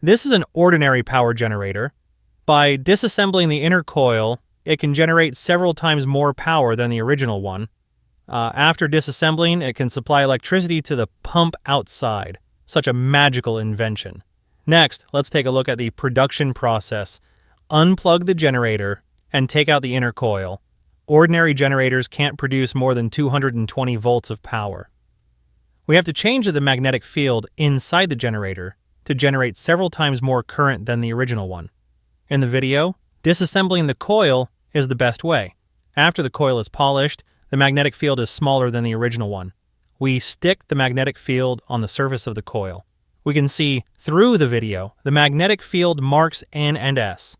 This is an ordinary power generator. By disassembling the inner coil, it can generate several times more power than the original one. After disassembling, it can supply electricity to the pump outside. Such a magical invention. Next, let's take a look at the production process. Unplug the generator and take out the inner coil. Ordinary generators can't produce more than 220 volts of power. We have to change the magnetic field inside the generator to generate several times more current than the original one. In the video, disassembling the coil is the best way. After the coil is polished, the magnetic field is smaller than the original one. We stick the magnetic field on the surface of the coil. We can see through the video the magnetic field marks N and S.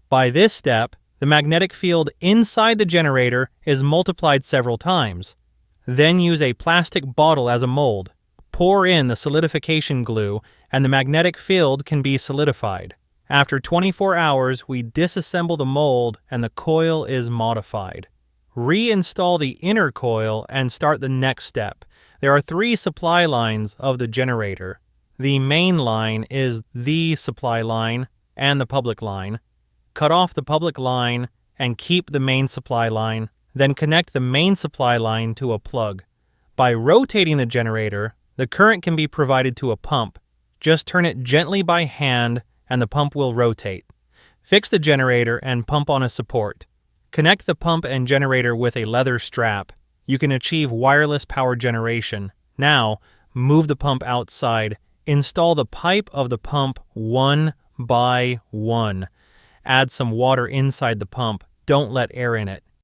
By this step, the magnetic field inside the generator is multiplied several times. Then use a plastic bottle as a mold. Pour in the solidification glue and the magnetic field can be solidified. After 24 hours, we disassemble the mold and the coil is modified. Reinstall the inner coil and start the next step. There are 3 supply lines of the generator. The main line is the supply line and the public line. Cut off the public line and keep the main supply line. Then connect the main supply line to a plug. By rotating the generator, the current can be provided to a pump. Just turn it gently by hand and the pump will rotate. Fix the generator and pump on a support. Connect the pump and generator with a leather strap. You can achieve wireless power generation. Now, move the pump outside. Install the pipe of the pump one by one. Add some water inside the pump. Don't let air in it.